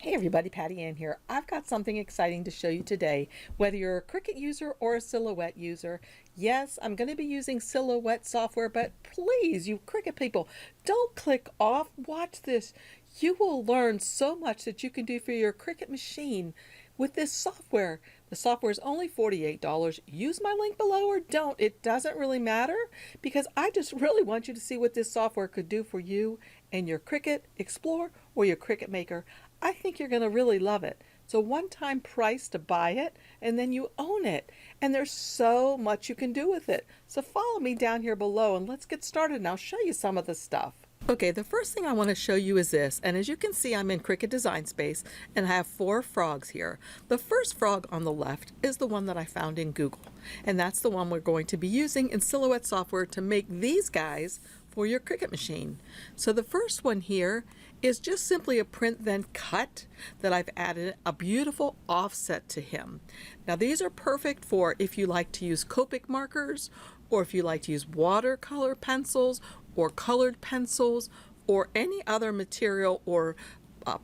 Hey everybody, Patty Ann here. I've got something exciting to show you today. Whether you're a Cricut user or a Silhouette user, yes, I'm going to be using Silhouette software, but please, you Cricut people, don't click off. Watch this. You will learn so much that you can do for your Cricut machine with this software. The software is only $48. Use my link below or don't. It doesn't really matter because I just really want you to see what this software could do for you and your Cricut Explorer or your Cricut Maker. I think you're going to really love it. It's a one-time price to buy it, and then you own it. And there's so much you can do with it. So follow me down here below, and let's get started, and I'll show you some of the stuff. Okay, the first thing I want to show you is this, and as you can see, I'm in Cricut Design Space, and I have 4 frogs here. The first frog on the left is the one that I found in Google, and that's the one we're going to be using in Silhouette software to make these guys for your Cricut machine. So the first one here is just simply a print then cut that I've added a beautiful offset to him. Now these are perfect for if you like to use Copic markers, or if you like to use watercolor pencils or colored pencils or any other material or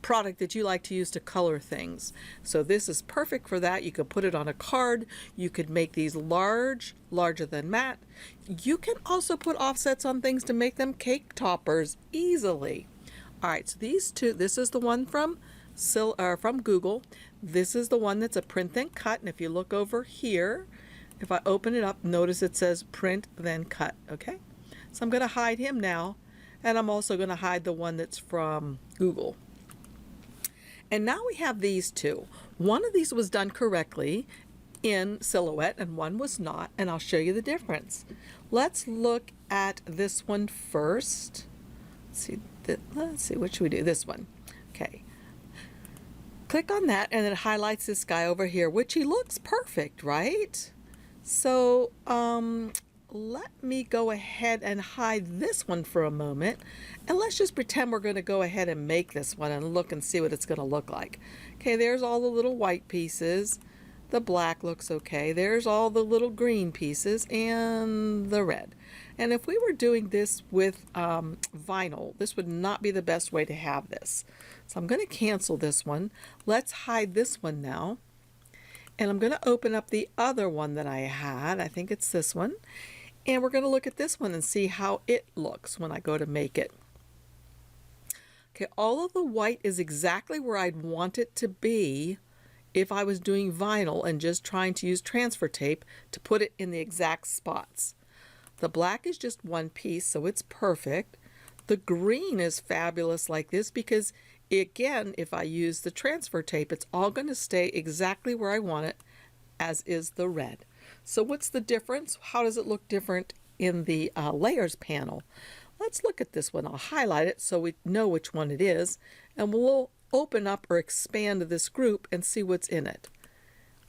product that you like to use to color things. So this is perfect for that. You could put it on a card. You could make these larger than matte. You can also put offsets on things to make them cake toppers easily. All right, so these two, this is the one from Google. This is the one that's a print then cut. And if you look over here, if I open it up, notice it says print then cut, okay? So I'm gonna hide him now, and I'm also gonna hide the one that's from Google. And now we have these two. One of these was done correctly in Silhouette and one was not, and I'll show you the difference. Let's look at this one first. Let's see, what should we do? This one. Okay. Click on that and it highlights this guy over here, which he looks perfect, right? So let me go ahead and hide this one for a moment, and let's just pretend we're going to go ahead and make this one and look and see what it's going to look like. Okay, there's all the little white pieces. The black looks okay. There's all the little green pieces and the red. And if we were doing this with vinyl, this would not be the best way to have this. So I'm going to cancel this one. Let's hide this one now. And I'm going to open up the other one that I had. I think it's this one. And we're going to look at this one and see how it looks when I go to make it. Okay, all of the white is exactly where I'd want it to be if I was doing vinyl and just trying to use transfer tape to put it in the exact spots. The black is just one piece, so it's perfect. The green is fabulous like this because, again, if I use the transfer tape, it's all going to stay exactly where I want it, as is the red. So what's the difference? How does it look different in the layers panel? Let's look at this one. I'll highlight it so we know which one it is, and we'll open up or expand this group and see what's in it.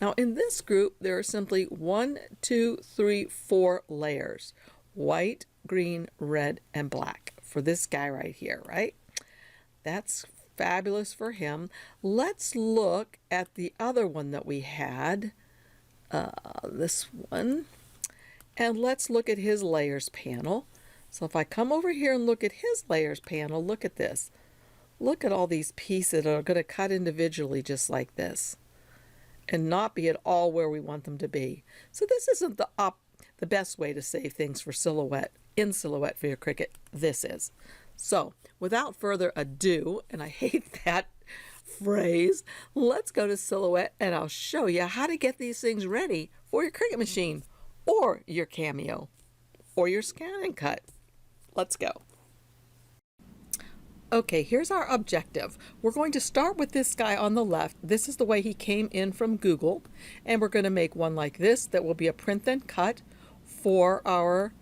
Now in this group, there are simply 1, 2, 3, 4 layers. White, green, red, and black for this guy right here, right? That's fabulous for him. Let's look at the other one that we had, this one, and let's look at his layers panel. So if I come over here and look at his layers panel, look at this. Look at all these pieces that are going to cut individually just like this and not be at all where we want them to be. So this isn't the best way to save things for Silhouette, in Silhouette for your Cricut. This is. So without further ado, and I hate that phrase, let's go to Silhouette and I'll show you how to get these things ready for your Cricut machine or your Cameo or your Scan and Cut. Let's go. Okay, here's our objective. We're going to start with this guy on the left. This is the way he came in from Google, and we're going to make one like this that will be a print then cut for our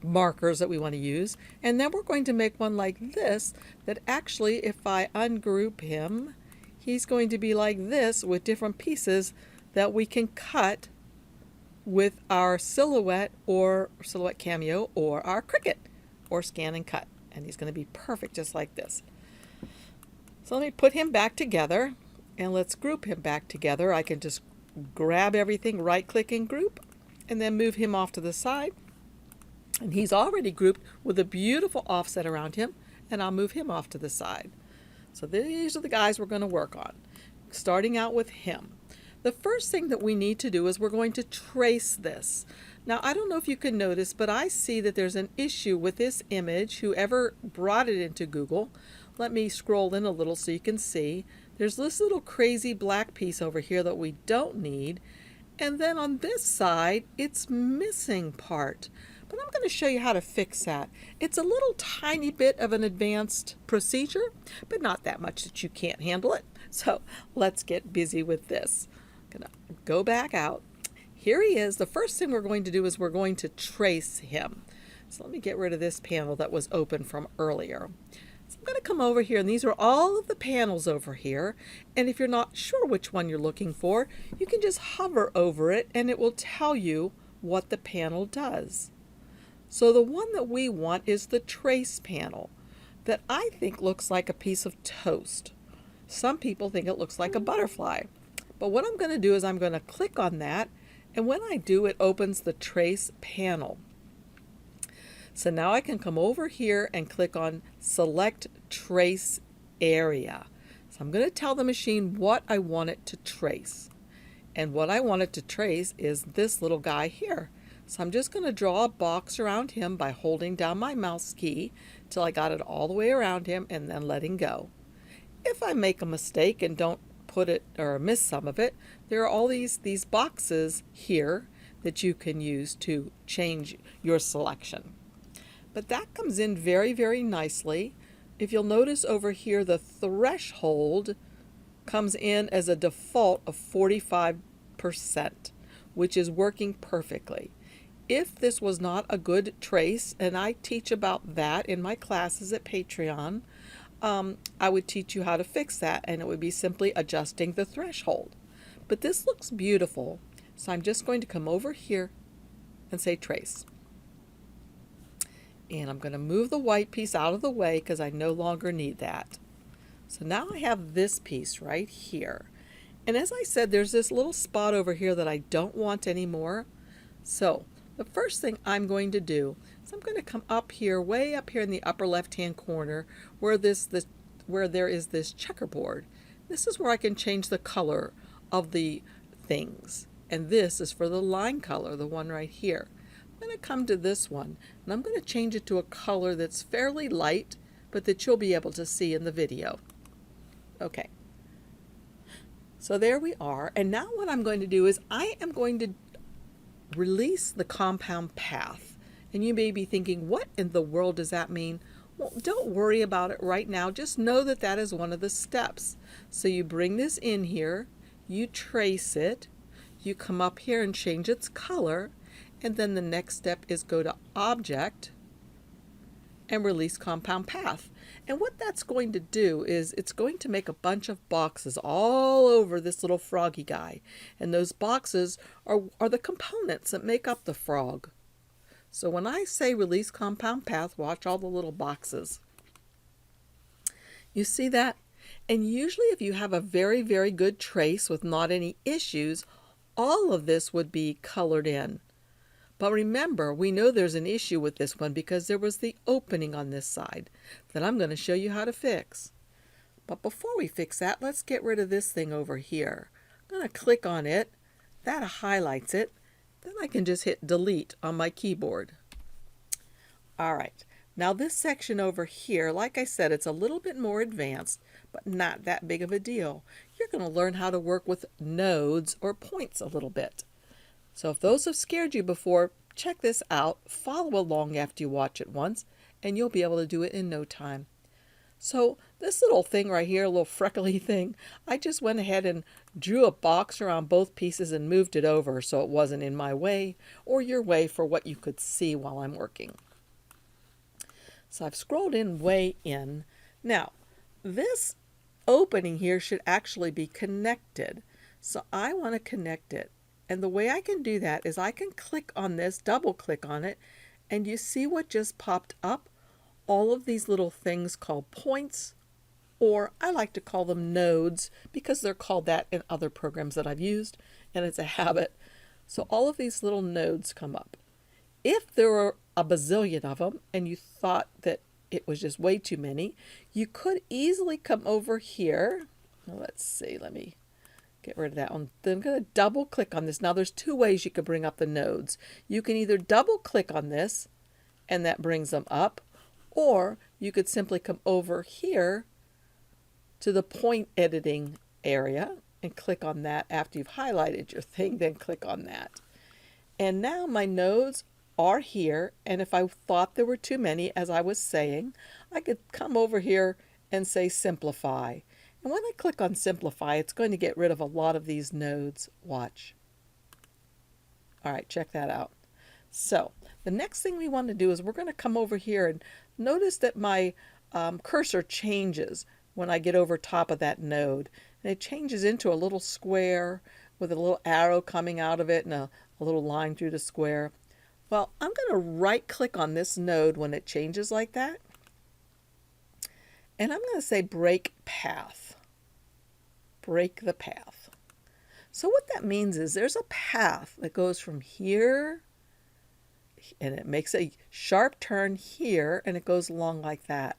markers that we want to use. And then we're going to make one like this that actually, if I ungroup him, he's going to be like this with different pieces that we can cut with our Silhouette or Silhouette Cameo or our Cricut or Scan and Cut. And he's going to be perfect just like this. So let me put him back together and let's group him back together. I can just grab everything, right click and group, and then move him off to the side. And he's already grouped with a beautiful offset around him, and I'll move him off to the side. So these are the guys we're going to work on, starting out with him. The first thing that we need to do is we're going to trace this. Now, I don't know if you can notice, but I see that there's an issue with this image. Whoever brought it into Google, let me scroll in a little so you can see. There's this little crazy black piece over here that we don't need. And then on this side, it's missing part. But I'm going to show you how to fix that. It's a little tiny bit of an advanced procedure, but not that much that you can't handle it. So let's get busy with this. I'm going to go back out. Here he is. The first thing we're going to do is we're going to trace him. So let me get rid of this panel that was open from earlier. So I'm going to come over here, and these are all of the panels over here. And if you're not sure which one you're looking for, you can just hover over it and it will tell you what the panel does. So the one that we want is the trace panel that I think looks like a piece of toast. Some people think it looks like a butterfly. But what I'm going to do is I'm going to click on that, and when I do, it opens the trace panel. So now I can come over here and click on Select Trace Area. So I'm going to tell the machine what I want it to trace. And what I want it to trace is this little guy here. So I'm just going to draw a box around him by holding down my mouse key till I got it all the way around him and then letting go. If I make a mistake and don't put it or miss some of it, there are all these boxes here that you can use to change your selection. But that comes in very, very nicely. If you'll notice over here, the threshold comes in as a default of 45%, which is working perfectly. If this was not a good trace, and I teach about that in my classes at Patreon, I would teach you how to fix that, and it would be simply adjusting the threshold. But this looks beautiful, so I'm just going to come over here and say trace. And I'm going to move the white piece out of the way because I no longer need that. So now I have this piece right here. And as I said, there's this little spot over here that I don't want anymore. So the first thing I'm going to do is I'm going to come up here, way up here in the upper left-hand corner, where there is this checkerboard. This is where I can change the color of the things. And this is for the line color, the one right here. I'm going to come to this one, and I'm going to change it to a color that's fairly light, but that you'll be able to see in the video. Okay. So there we are. And now what I'm going to do is I am going to release the compound path. And you may be thinking, what in the world does that mean? Well, don't worry about it right now. Just know that that is one of the steps. So you bring this in here, you trace it, you come up here and change its color, and then the next step is go to Object and release compound path. And what that's going to do is it's going to make a bunch of boxes all over this little froggy guy. And those boxes are the components that make up the frog. So when I say release compound path, watch all the little boxes. You see that? And usually if you have a very, very good trace with not any issues, all of this would be colored in. But remember, we know there's an issue with this one because there was the opening on this side that I'm going to show you how to fix. But before we fix that, let's get rid of this thing over here. I'm going to click on it. That highlights it. Then I can just hit delete on my keyboard. All right. Now this section over here, like I said, it's a little bit more advanced, but not that big of a deal. You're going to learn how to work with nodes or points a little bit. So if those have scared you before, check this out. Follow along after you watch it once, and you'll be able to do it in no time. So this little thing right here, a little freckly thing, I just went ahead and drew a box around both pieces and moved it over so it wasn't in my way or your way for what you could see while I'm working. So I've scrolled in way in. Now, this opening here should actually be connected. So I want to connect it. And the way I can do that is I can click on this, double click on it, and you see what just popped up? All of these little things called points, or I like to call them nodes because they're called that in other programs that I've used, and it's a habit. So all of these little nodes come up. If there were a bazillion of them and you thought that it was just way too many. You could easily come over here. Let's see, let me get rid of that one. Then I'm going to double click on this. Now there's two ways you can bring up the nodes. You can either double click on this and that brings them up, or you could simply come over here to the point editing area and click on that after you've highlighted your thing, then click on that. And now my nodes are here, and if I thought there were too many, as I was saying, I could come over here and say simplify. And when I click on simplify, it's going to get rid of a lot of these nodes. Watch. All right, check that out. So the next thing we want to do is we're going to come over here and notice that my cursor changes when I get over top of that node. And it changes into a little square with a little arrow coming out of it and a little line through the square. Well, I'm going to right click on this node when it changes like that. And I'm going to say break path. Break the path. So what that means is there's a path that goes from here and it makes a sharp turn here and it goes along like that.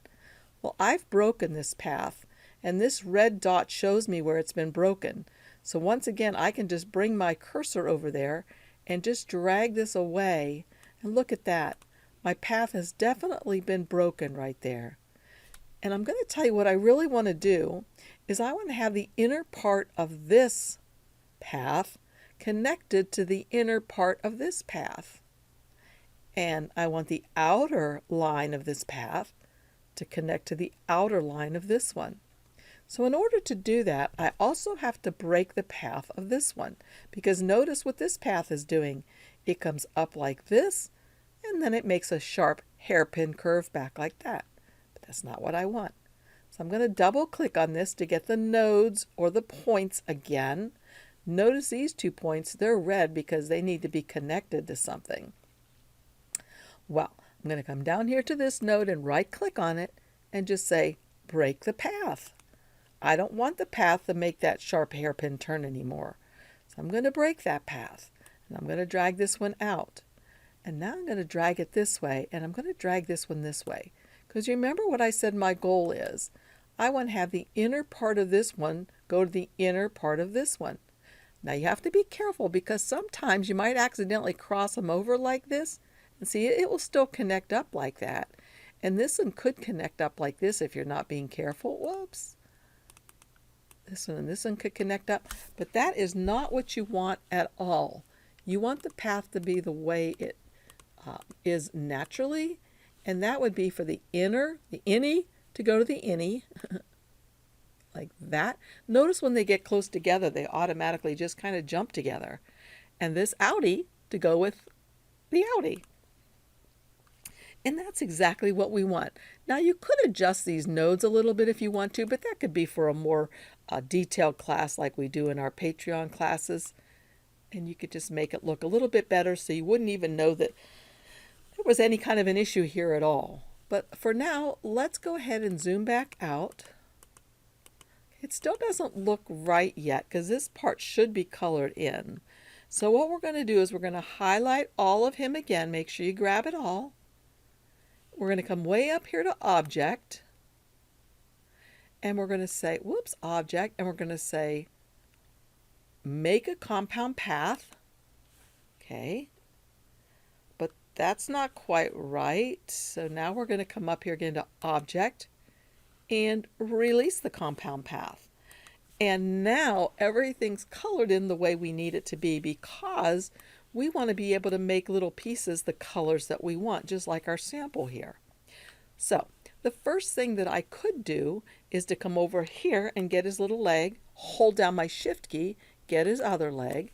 Well, I've broken this path and this red dot shows me where it's been broken. So once again, I can just bring my cursor over there and just drag this away, and look at that. My path has definitely been broken right there. And I'm going to tell you what I really want to do is I want to have the inner part of this path connected to the inner part of this path. And I want the outer line of this path to connect to the outer line of this one. So in order to do that, I also have to break the path of this one, because notice what this path is doing. It comes up like this, and then it makes a sharp hairpin curve back like that. But that's not what I want. So I'm going to double click on this to get the nodes or the points again. Notice these 2 points, they're red because they need to be connected to something. Well, I'm going to come down here to this node and right click on it and just say break the path. I don't want the path to make that sharp hairpin turn anymore. So I'm going to break that path. And I'm going to drag this one out. And now I'm going to drag it this way. And I'm going to drag this one this way. Because you remember what I said my goal is. I want to have the inner part of this one go to the inner part of this one. Now you have to be careful because sometimes you might accidentally cross them over like this. And see, it will still connect up like that. And this one could connect up like this if you're not being careful. Whoops. This one and this one could connect up, but that is not what you want at all. You want the path to be the way it is naturally, and that would be for the innie to go to the innie, like that. Notice when they get close together, they automatically just kind of jump together. And this outie to go with the outie. And that's exactly what we want. Now you could adjust these nodes a little bit if you want to, but that could be for a more detailed class like we do in our Patreon classes. And you could just make it look a little bit better so you wouldn't even know that there was any kind of an issue here at all. But for now, let's go ahead and zoom back out. It still doesn't look right yet because this part should be colored in. So what we're going to do is we're going to highlight all of him again. Make sure you grab it all. We're going to come way up here to Object, and we're going to say, whoops, Object, and we're going to say, make a compound path. Okay, but that's not quite right. So now we're going to come up here again to Object and release the compound path. And now everything's colored in the way we need it to be because we want to be able to make little pieces the colors that we want, just like our sample here. So the first thing that I could do is to come over here and get his little leg, hold down my Shift key, get his other leg,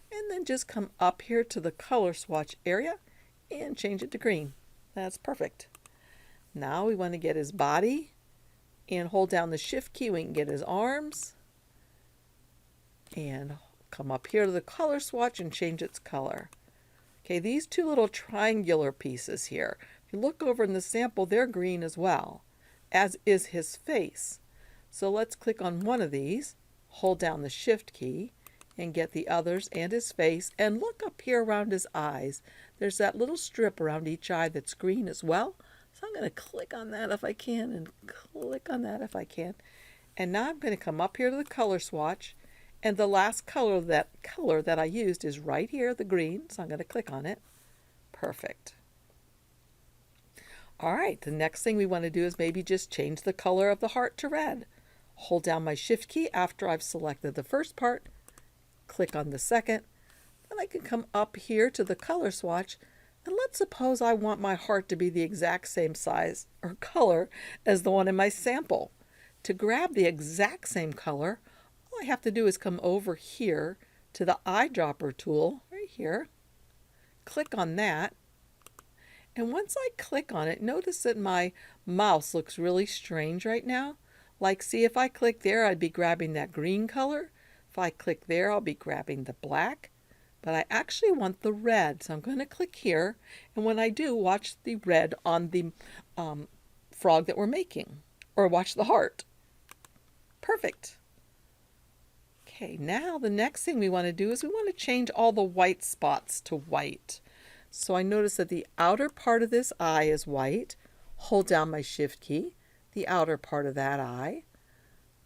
and then just come up here to the color swatch area and change it to green. That's perfect. Now we want to get his body and hold down the Shift key. We can get his arms and come up here to the color swatch and change its color. Okay, these two little triangular pieces here, if you look over in the sample, they're green as well, as is his face. So let's click on one of these, hold down the Shift key, and get the others and his face, and look up here around his eyes. There's that little strip around each eye that's green as well. So So I'm going to click on that if I can and click on that if I can. And now I'm going to come up here to the color swatch, and the last color that I used is right here, the green. So I'm going to click on it. Perfect. All right, the next thing we want to do is maybe just change the color of the heart to red. Hold down my Shift key after I've selected the first part, click on the second, then I can come up here to the color swatch, and let's suppose I want my heart to be the exact same size or color as the one in my sample. To grab the exact same color, all I have to do is come over here to the eyedropper tool right here, click on that, and once I click on it, notice that my mouse looks really strange right now. Like, see, if I click there, I'd be grabbing that green color. If I click there, I'll be grabbing the black. But I actually want the red, so I'm going to click here. And when I do, watch the red on the frog that we're making, or watch the heart. Perfect. Okay, now the next thing we want to do is we want to change all the white spots to white. So I notice that the outer part of this eye is white. Hold down my Shift key, the outer part of that eye.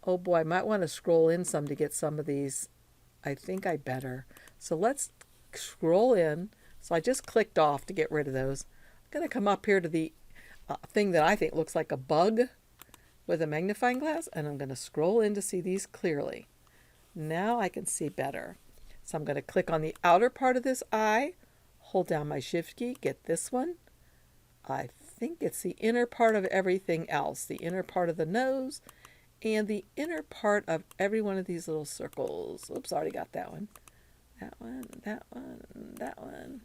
Oh boy, I might want to scroll in some to get some of these. I think I better. So let's scroll in. So I just clicked off to get rid of those. I'm going to come up here to the thing that I think looks like a bug with a magnifying glass, and I'm going to scroll in to see these clearly. Now I can see better. So I'm going to click on the outer part of this eye, hold down my Shift key, get this one. I think it's the inner part of everything else, the inner part of the nose and the inner part of every one of these little circles. Oops, I already got that one. That one, that one, that one,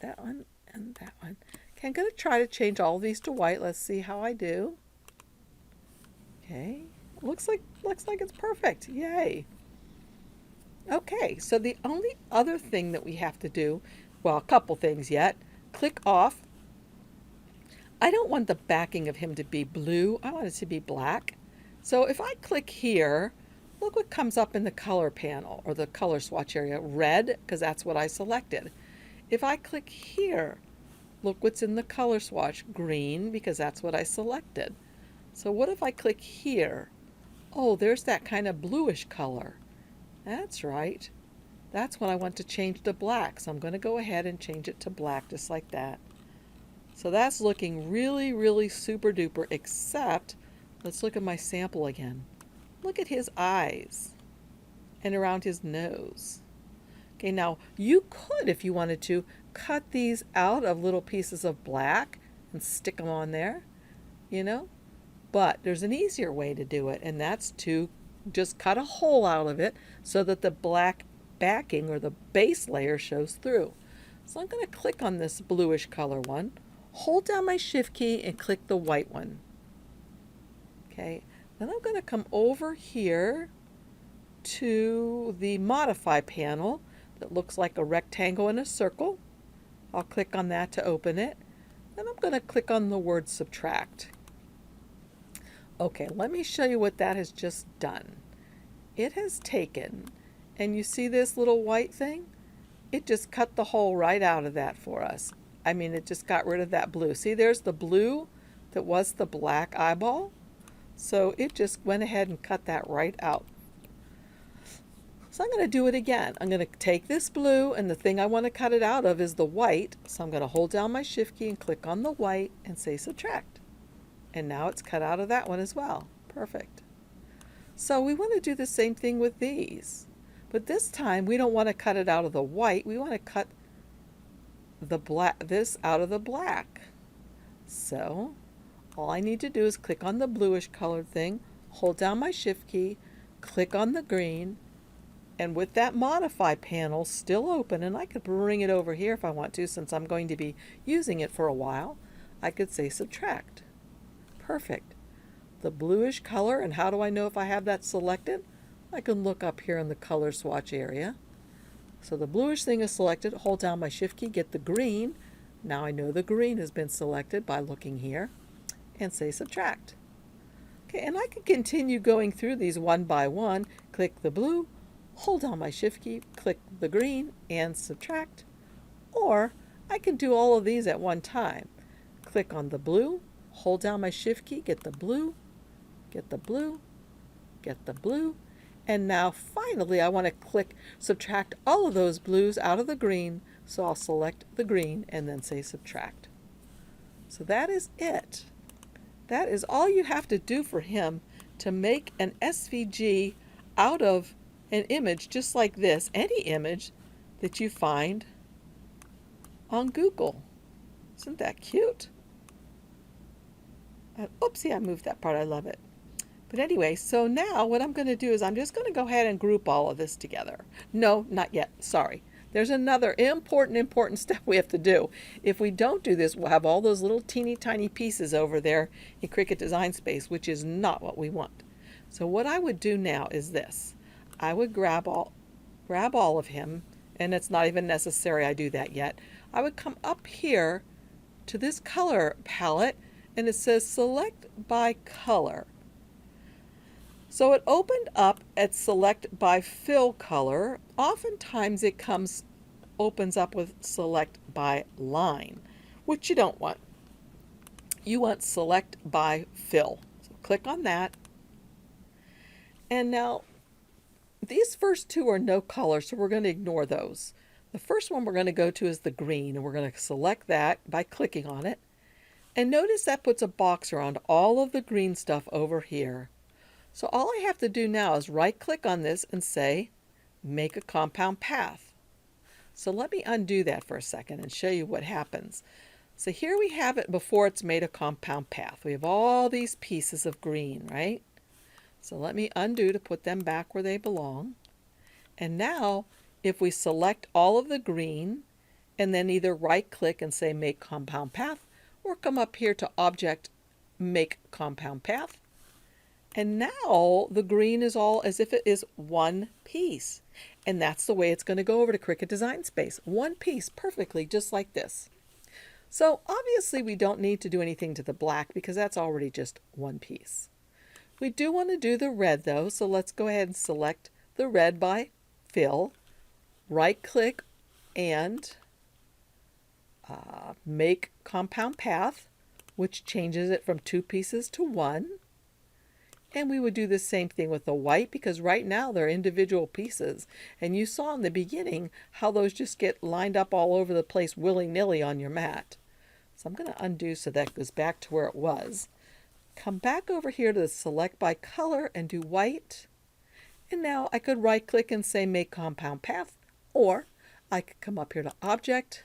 that one, and that one. Okay, I'm going to try to change all of these to white. Let's see how I do. Okay, looks like it's perfect. Yay. Okay, so the only other thing that we have to do, well, a couple things yet. Click off. I don't want the backing of him to be blue. I want it to be black. So if I click here, look what comes up in the color panel or the color swatch area. Red, because that's what I selected. If I click here, look what's in the color swatch. Green, because that's what I selected. So what if I click here? Oh, there's that kind of bluish color. That's right. That's what I want to change to black. So I'm going to go ahead and change it to black just like that. So that's looking really, really super duper, except let's look at my sample again. Look at his eyes and around his nose. Okay, now you could, if you wanted to, cut these out of little pieces of black and stick them on there, you know, but there's an easier way to do it, and that's to just cut a hole out of it so that the black backing or the base layer shows through. So I'm going to click on this bluish color one, hold down my Shift key and click the white one. Okay, then I'm going to come over here to the modify panel that looks like a rectangle and a circle. I'll click on that to open it. Then I'm going to click on the word subtract. Okay, let me show you what that has just done. It has taken, and you see this little white thing? It just cut the hole right out of that for us. I mean, it just got rid of that blue. See, there's the blue that was the black eyeball. So it just went ahead and cut that right out. So I'm going to do it again. I'm going to take this blue, and the thing I want to cut it out of is the white. So I'm going to hold down my Shift key and click on the white and say subtract. And now it's cut out of that one as well. Perfect. So we want to do the same thing with these. But this time we don't want to cut it out of the white. We want to cut the black, this out of the black. So all I need to do is click on the bluish colored thing, hold down my Shift key, click on the green, and with that modify panel still open, and I could bring it over here if I want to since I'm going to be using it for a while, I could say subtract. Perfect. The bluish color, and how do I know if I have that selected? I can look up here in the color swatch area. So the bluish thing is selected, hold down my Shift key, get the green. Now I know the green has been selected by looking here and say subtract. Okay, and I can continue going through these one by one. Click the blue, hold down my Shift key, click the green and subtract. Or I can do all of these at one time. click on the blue, hold down my shift key, get the blue, get the blue, get the blue, and now finally I want to subtract all of those blues out of the green, so I'll select the green and then say subtract. So that is it. That is all you have to do for him to make an SVG out of an image just like this, any image that you find on Google. Isn't that cute? Oopsie, I moved that part. I love it. But anyway, so now what I'm going to do is I'm just going to go ahead and group all of this together. No, not yet. Sorry. There's another important step we have to do. If we don't do this, we'll have all those little teeny tiny pieces over there in Cricut Design Space, which is not what we want. So what I would do now is this. I would grab all of him, and it's not even necessary I do that yet. I would come up here to this color palette, and it says select by color. So it opened up at select by fill color. Oftentimes it opens up with select by line, which you don't want. You want select by fill. So click on that. And now these first two are no color, so we're going to ignore those. The first one we're going to go to is the green, and we're going to select that by clicking on it. And notice that puts a box around all of the green stuff over here. So all I have to do now is right click on this and say make a compound path. So let me undo that for a second and show you what happens. So here we have it before it's made a compound path. We have all these pieces of green, right? So let me undo to put them back where they belong. And now if we select all of the green and then either right click and say make compound path, or come up here to object make compound path, and now the green is all as if it is one piece. And that's the way it's going to go over to Cricut Design Space. One piece perfectly, just like this. So obviously we don't need to do anything to the black because that's already just one piece. We do want to do the red though, so let's go ahead and select the red by fill. Right click and make compound path, which changes it from two pieces to one. And we would do the same thing with the white because right now they're individual pieces. And you saw in the beginning how those just get lined up all over the place willy-nilly on your mat. So I'm going to undo so that goes back to where it was. Come back over here to the select by color and do white. And now I could right click and say make compound path, or I could come up here to object,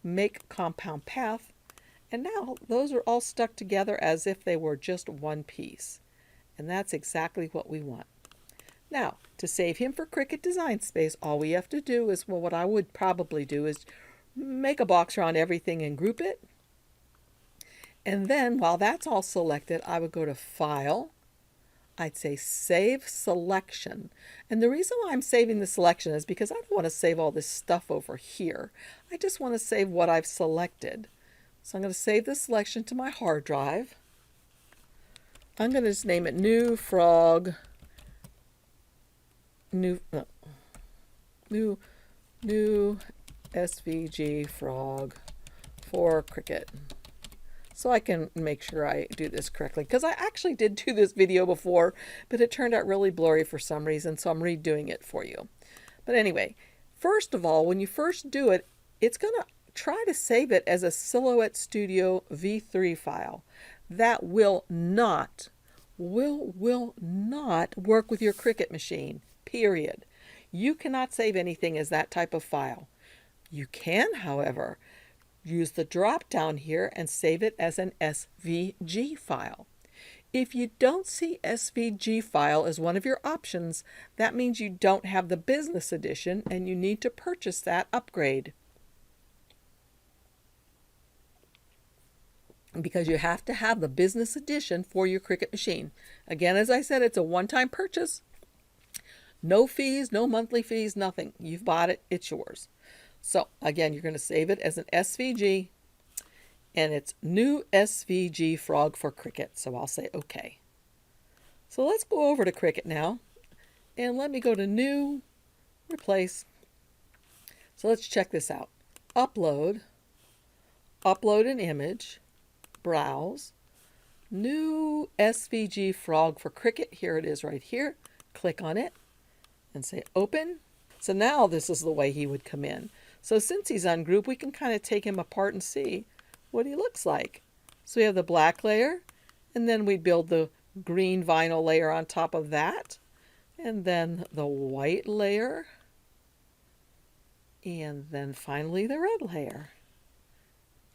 make compound path, and now those are all stuck together as if they were just one piece. And that's exactly what we want. Now, to save him for Cricut Design Space, all we have to do is, well, what I would probably do is make a box around everything and group it. And then while that's all selected, I would go to File. I'd say Save Selection. And the reason why I'm saving the selection is because I don't want to save all this stuff over here. I just want to save what I've selected. So I'm going to save the selection to my hard drive. I'm going to just name it New Frog, New SVG Frog for Cricut. So I can make sure I do this correctly, because I actually did do this video before, but it turned out really blurry for some reason, so I'm redoing it for you. But anyway, first of all, when you first do it, it's going to try to save it as a Silhouette Studio V3 file. That will not work with your Cricut machine, period. You cannot save anything as that type of file. You can, however, use the drop down here and save it as an SVG file. If you don't see SVG file as one of your options, that means you don't have the business edition and you need to purchase that upgrade. Because you have to have the business edition for your Cricut machine. Again, as I said, it's a one-time purchase. No fees, no monthly fees, nothing. You've bought it, it's yours. So again, you're going to save it as an SVG, and it's New SVG Frog for Cricut. So I'll say OK. So let's go over to Cricut now, and let me go to New, Replace. So let's check this out. Upload an image. browse, new SVG frog for Cricut. Here it is right here. Click on it and say open. So now this is the way he would come in. So since he's ungrouped, we can kind of take him apart and see what he looks like. So we have the black layer, and then we build the green vinyl layer on top of that, and then the white layer, and then finally the red layer.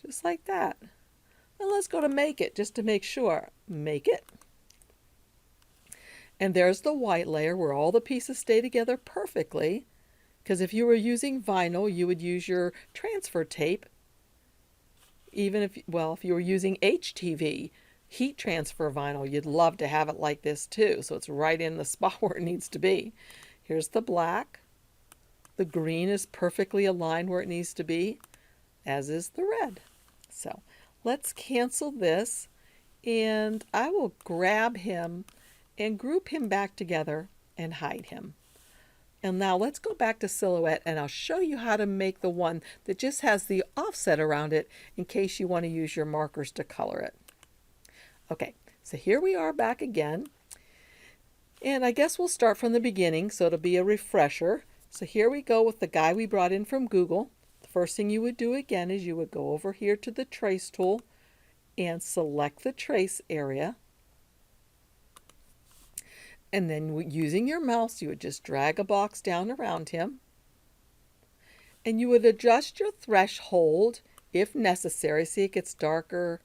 Just like that. And let's go to make it just to make sure. Make it. And there's the white layer where all the pieces stay together perfectly. Because if you were using vinyl, you would use your transfer tape. Even if, well, if you were using HTV, heat transfer vinyl, you'd love to have it like this too. So it's right in the spot where it needs to be. Here's the black. The green is perfectly aligned where it needs to be, as is the red. So let's cancel this, and I will grab him and group him back together and hide him. And now let's go back to Silhouette, and I'll show you how to make the one that just has the offset around it in case you want to use your markers to color it. Okay, so here we are back again. And I guess we'll start from the beginning, so it'll be a refresher. So here we go with the guy we brought in from Google. The first thing you would do again is you would go over here to the trace tool and select the trace area. And then using your mouse, you would just drag a box down around him. And you would adjust your threshold if necessary. See, it gets darker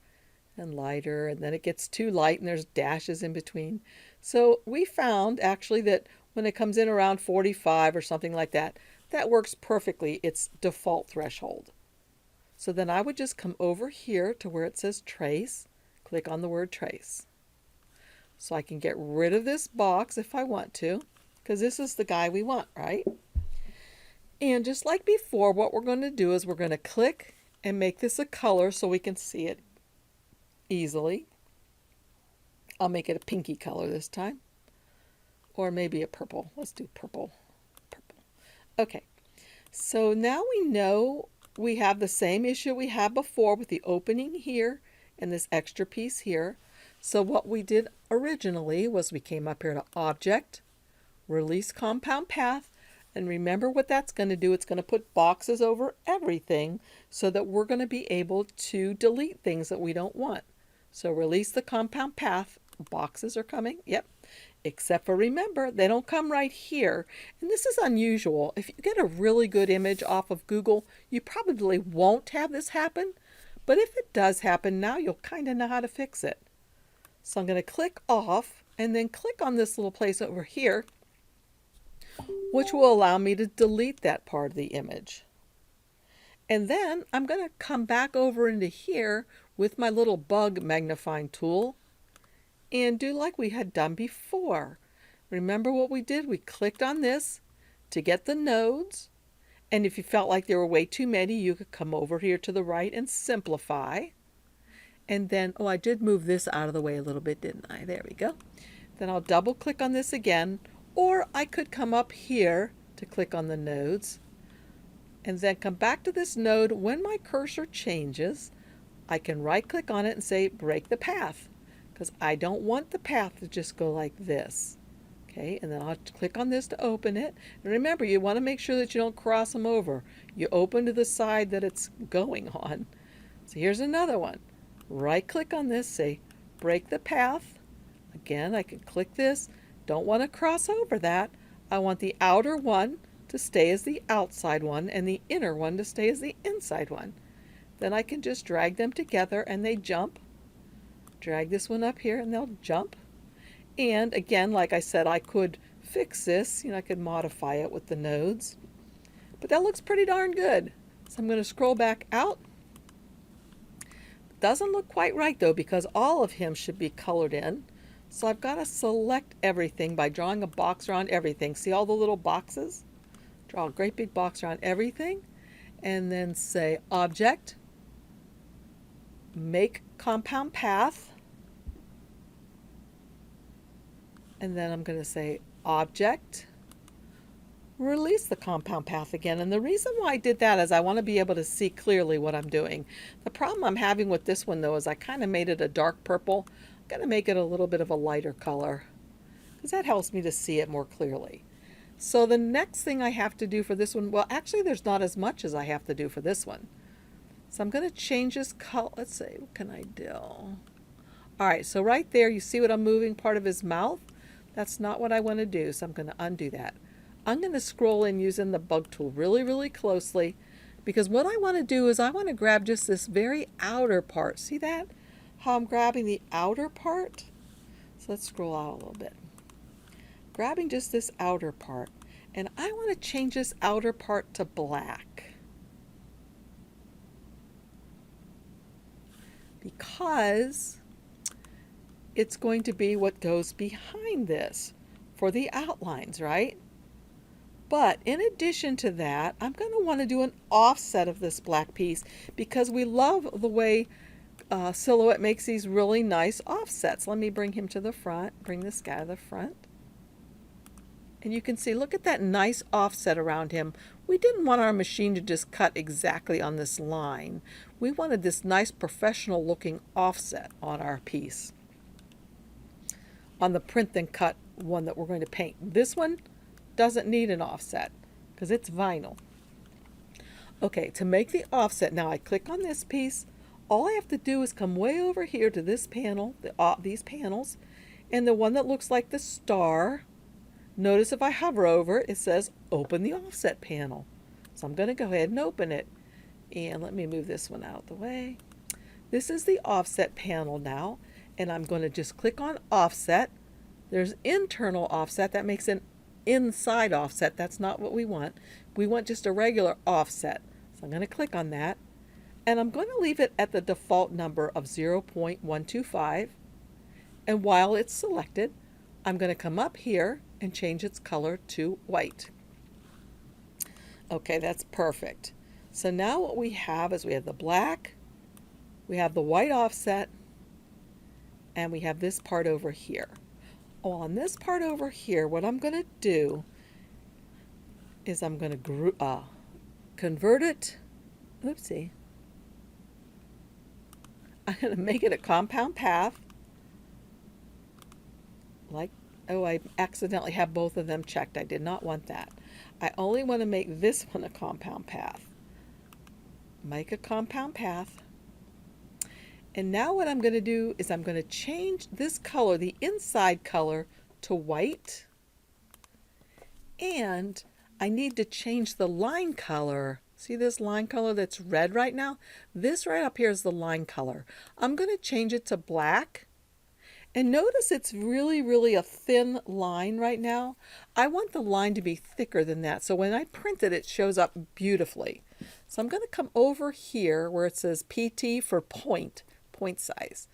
and lighter, and then it gets too light and there's dashes in between. So we found actually that when it comes in around 45 or something like that, that works perfectly. It's default threshold. So then I would just come over here to where it says trace, click on the word trace. So I can get rid of this box if I want to, because this is the guy we want, right? And just like before, what we're going to do is we're going to click and make this a color so we can see it easily. I'll make it a pinky color this time. Or maybe a purple. Let's do purple. Purple. Okay. So now we know we have the same issue we had before with the opening here and this extra piece here. So what we did originally was we came up here to Object, Release Compound Path, and remember what that's going to do. It's going to put boxes over everything so that we're going to be able to delete things that we don't want. So release the compound path. Boxes are coming. Yep. Except for remember, they don't come right here. And this is unusual. If you get a really good image off of Google, you probably won't have this happen. But if it does happen, now you'll kind of know how to fix it. So I'm going to click off and then click on this little place over here, which will allow me to delete that part of the image. And then I'm going to come back over into here with my little bug magnifying tool and do like we had done before. Remember what we did? We clicked on this to get the nodes. And if you felt like there were way too many, you could come over here to the right and simplify. And then, oh, I did move this out of the way a little bit, didn't I? There we go. Then I'll double click on this again, or I could come up here to click on the nodes and then come back to this node. When my cursor changes, I can right click on it and say break the path, because I don't want the path to just go like this. Okay, and then I'll click on this to open it. And remember, you want to make sure that you don't cross them over. You open to the side that it's going on. So here's another one. Right click on this, say break the path. Again, I can click this. Don't want to cross over that. I want the outer one to stay as the outside one and the inner one to stay as the inside one. Then I can just drag them together and they jump. Drag this one up here and they'll jump. And again, like I said, I could fix this. I could modify it with the nodes. But that looks pretty darn good. So I'm going to scroll back out. Doesn't look quite right though, because all of him should be colored in. So I've got to select everything by drawing a box around everything. See all the little boxes? Draw a great big box around everything. And then say Object, Make Compound Path. And then I'm going to say Object, release the compound path again. And the reason why I did that is I want to be able to see clearly what I'm doing. The problem I'm having with this one though is I kind of made it a dark purple. I'm going to make it a little bit of a lighter color because that helps me to see it more clearly. So the next thing I have to do for this one, well actually there's not as much as I have to do for this one. So I'm going to change this color. Let's see, what can I do? Alright, so right there you see what I'm moving, part of his mouth. That's not what I want to do, so I'm going to undo that. I'm going to scroll in using the bug tool really closely because what I want to do is I want to grab just this very outer part. See that? How I'm grabbing the outer part? So let's scroll out a little bit. Grabbing just this outer part, and I want to change this outer part to black because it's going to be what goes behind this for the outlines, right? But in addition to that, I'm going to want to do an offset of this black piece because we love the way Silhouette makes these really nice offsets. Let me bring him to the front, bring this guy to the front. And you can see, look at that nice offset around him. We didn't want our machine to just cut exactly on this line. We wanted this nice professional looking offset on our piece. On the print then cut one that we're going to paint. This one doesn't need an offset because it's vinyl. Okay, to make the offset, now I click on this piece. All I have to do is come way over here to this panel, these panels, and the one that looks like the star. Notice if I hover over it, it says open the offset panel. So I'm going to go ahead and open it. And let me move this one out of the way. This is the offset panel now, and I'm going to just click on offset. There's internal offset. That makes an inside offset. That's not what we want. We want just a regular offset. So I'm going to click on that, and I'm going to leave it at the default number of 0.125. And while it's selected, I'm going to come up here and change its color to white. Okay, that's perfect. So now what we have is we have the black, we have the white offset, and we have this part over here. On this part over here, what I'm going to do is I'm going to convert it. Oopsie. I'm going to make it a compound path. Oh, I accidentally have both of them checked. I did not want that. I only want to make this one a compound path. Make a compound path. And now what I'm going to do is I'm going to change this color, the inside color, to white. And I need to change the line color. See this line color that's red right now? This right up here is the line color. I'm going to change it to black. And notice it's really a thin line right now. I want the line to be thicker than that. So when I print it, it shows up beautifully. So I'm going to come over here where it says PT for point size.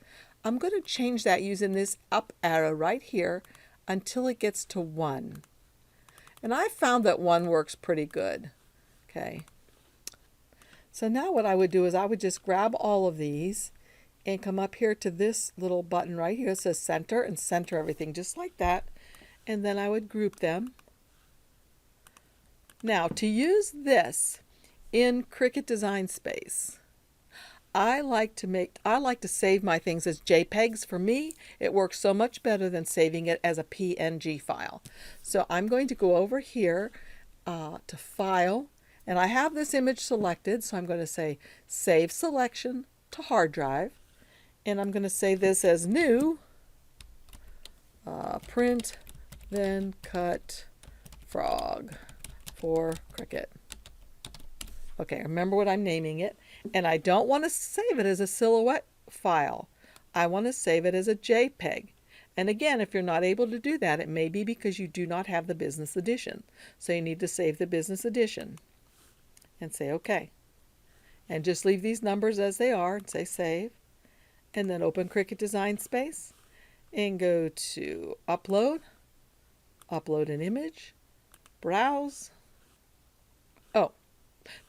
I'm going to change that using this up arrow right here until it gets to 1. And I found that 1 works pretty good. Okay. So now what I would do is I would just grab all of these and come up here to this little button right here. It says center, and center everything just like that. And then I would group them. Now to use this in Cricut Design Space, I like to save my things as JPEGs. For me, it works so much better than saving it as a PNG file. So I'm going to go over here to File, and I have this image selected, so I'm going to say Save Selection to Hard Drive. And I'm going to save this as new, print, then cut frog for Cricut. Okay, remember what I'm naming it. And I don't want to save it as a Silhouette file. I want to save it as a JPEG. And again, if you're not able to do that, it may be because you do not have the business edition. So you need to save the business edition and say OK. And just leave these numbers as they are and say save. And then open Cricut Design Space and go to Upload, Upload an Image, Browse. Oh,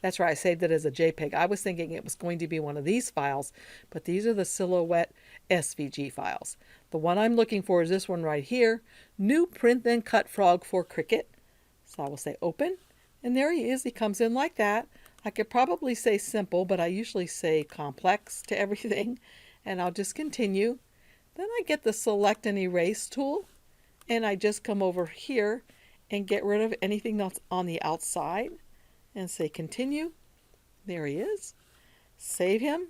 that's right, I saved it as a JPEG. I was thinking it was going to be one of these files, but these are the Silhouette SVG files. The one I'm looking for is this one right here, New Print Then Cut Frog for Cricut. So I will say open, and there he is. He comes in like that. I could probably say simple, but I usually say complex to everything. And I'll just continue. Then I get the select and erase tool, and I just come over here and get rid of anything that's on the outside and say continue. There he is. Save him.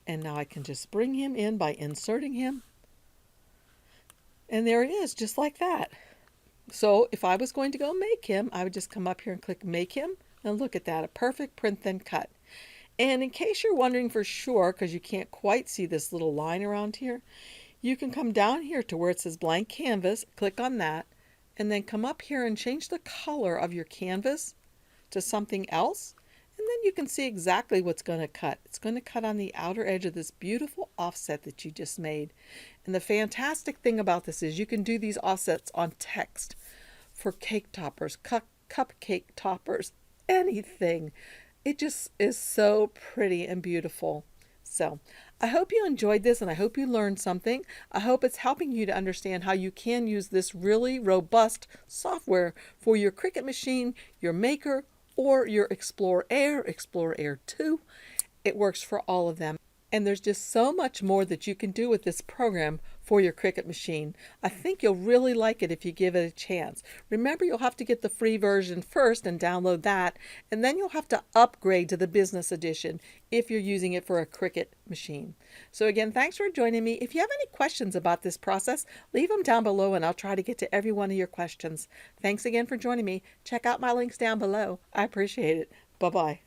And now I can just bring him in by inserting him. And there he is, just like that. So if I was going to go make him, I would just come up here and click make him. And look at that, a perfect print then cut. And in case you're wondering for sure, because you can't quite see this little line around here, you can come down here to where it says blank canvas, click on that, and then come up here and change the color of your canvas to something else. And then you can see exactly what's going to cut. It's going to cut on the outer edge of this beautiful offset that you just made. And the fantastic thing about this is you can do these offsets on text for cake toppers, cupcake toppers, anything. It just is so pretty and beautiful. So I hope you enjoyed this and I hope you learned something. I hope it's helping you to understand how you can use this really robust software for your Cricut machine, your Maker, or your Explorer Air 2. It works for all of them. And there's just so much more that you can do with this program for your Cricut machine. I think you'll really like it if you give it a chance. Remember, you'll have to get the free version first and download that, and then you'll have to upgrade to the business edition if you're using it for a Cricut machine. So again, thanks for joining me. If you have any questions about this process, leave them down below and I'll try to get to every one of your questions. Thanks again for joining me. Check out my links down below. I appreciate it. Bye-bye.